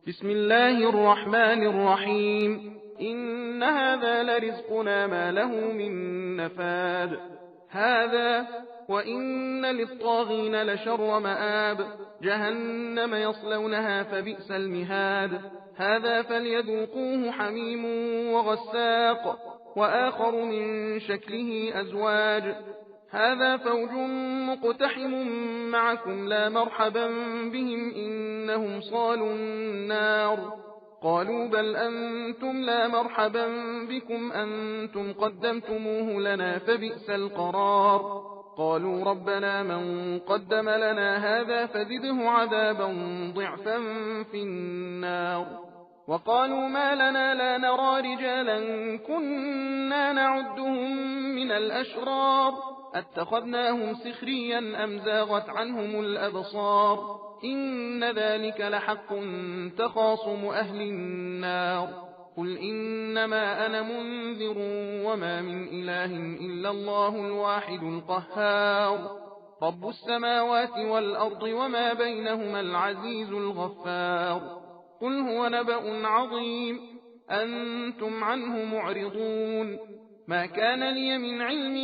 بسم الله الرحمن الرحيم إن هذا لرزقنا ما له من نفاد هذا وإن للطاغين لشر مآب جهنم يصلونها فبئس المهاد هذا فليذوقوه حميم وغساق وآخر من شكله أزواج هذا فوج مقتحم معكم لا مرحبا بهم إنهم صالوا النار قالوا بل أنتم لا مرحبا بكم أنتم قدمتموه لنا فبئس القرار قالوا ربنا من قدم لنا هذا فزده عذابا ضعفا في النار وقالوا ما لنا لا نرى رجالا كنا نعدهم من الأشرار اتخذناهم سخريا أم زاغت عنهم الأبصار إن ذلك لحق تخاصم أهل النار قل إنما أنا منذر وما من إله إلا الله الواحد القهار رب السماوات والأرض وما بينهما العزيز الغفار قل هو نبأ عظيم أنتم عنه معرضون ما كان لي من علم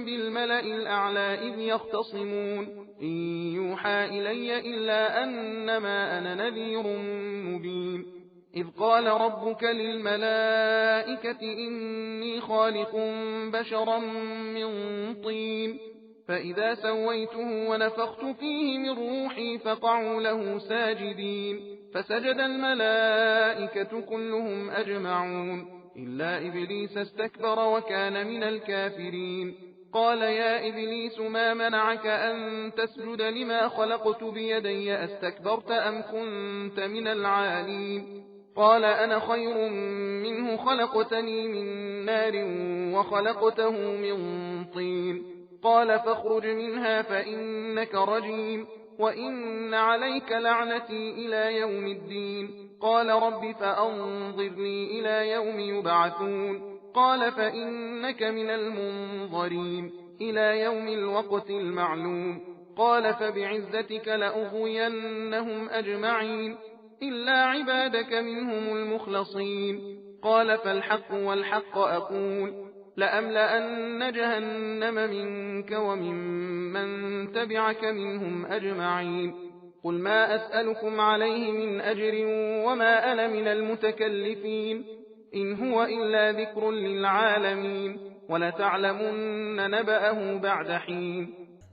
بالملأ الأعلى إذ يختصمون إن يوحى إلي إلا أنما أنا نذير مبين إذ قال ربك للملائكة إني خالق بشرا من طين فإذا سويته ونفخت فيه من روحي فقعوا له ساجدين فسجد الملائكة كلهم أجمعون إلا إبليس استكبر وكان من الكافرين قال يا إبليس ما منعك أن تسجد لما خلقت بيدي أستكبرت أم كنت من العالين قال أنا خير منه خلقتني من نار وخلقته من طين قال فاخرج منها فإنك رجيم وإن عليك لعنتي إلى يوم الدين قال رب فأنظرني إلى يوم يبعثون قال فإنك من المنظرين إلى يوم الوقت المعلوم قال فبعزتك لأغوينهم أجمعين إلا عبادك منهم المخلصين قال فالحق والحق أقول لأملأن جهنم منك وممن تبعك منهم أجمعين قل ما أسألكم عليه من أجر وما أنا من المتكلفين إن هو إلا ذكر للعالمين ولتعلمن نبأه بعد حين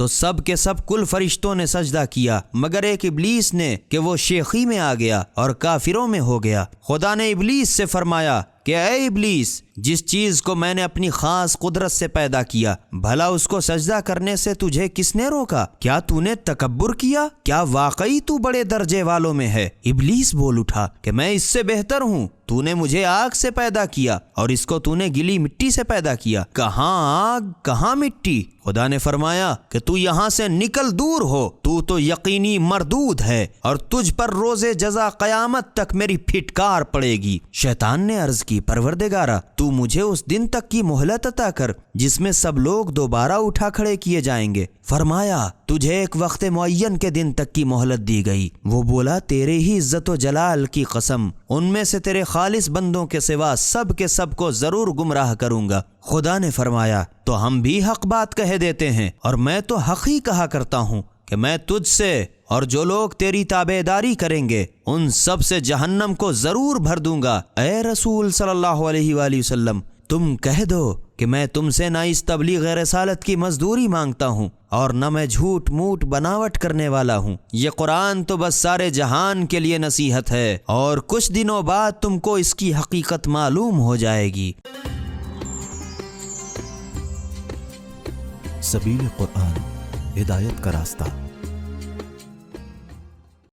تو سب کے سب کل فرشتوں نے سجدہ کیا مگر ایک ابلیس نے کہ وہ شیخی میں آ گیا اور کافروں میں ہو گیا۔ خدا نے ابلیس سے فرمایا کہ اے ابلیس، جس چیز کو میں نے اپنی خاص قدرت سے پیدا کیا، بھلا اس کو سجدہ کرنے سے تجھے کس نے روکا؟ کیا تو نے تکبر کیا؟ کیا واقعی تو بڑے درجے والوں میں ہے؟ ابلیس بول اٹھا کہ میں اس سے بہتر ہوں، تو نے مجھے آگ سے پیدا کیا اور اس کو تو نے گلی مٹی سے پیدا کیا، کہاں آگ کہاں مٹی؟ خدا نے فرمایا کہ تو یہاں سے نکل دور ہو، تو یقینی مردود ہے اور تجھ پر روز جزا قیامت تک میری پھٹکار پڑے گی۔ شیطان نے عرض کی پروردگارا، تو مجھے اس دن تک کی مہلت عطا کر جس میں سب لوگ دوبارہ اٹھا کھڑے کیے جائیں گے۔ فرمایا تجھے ایک وقت معین کے دن تک کی مہلت دی گئی۔ وہ بولا تیرے ہی عزت و جلال کی قسم، ان میں سے تیرے خالص بندوں کے سوا سب کے سب کو ضرور گمراہ کروں گا۔ خدا نے فرمایا تو ہم بھی حق بات کہہ دیتے ہیں، اور میں تو حق ہی کہا کرتا ہوں کہ میں تجھ سے اور جو لوگ تیری تابعداری کریں گے ان سب سے جہنم کو ضرور بھر دوں گا۔ اے رسول صلی اللہ علیہ وآلہ وسلم، تم کہہ دو کہ میں تم سے نہ اس تبلیغ رسالت کی مزدوری مانگتا ہوں اور نہ میں جھوٹ موٹ بناوٹ کرنے والا ہوں۔ یہ قرآن تو بس سارے جہان کے لیے نصیحت ہے، اور کچھ دنوں بعد تم کو اس کی حقیقت معلوم ہو جائے گی۔ سبیل قرآن، ہدایت کا راستہ۔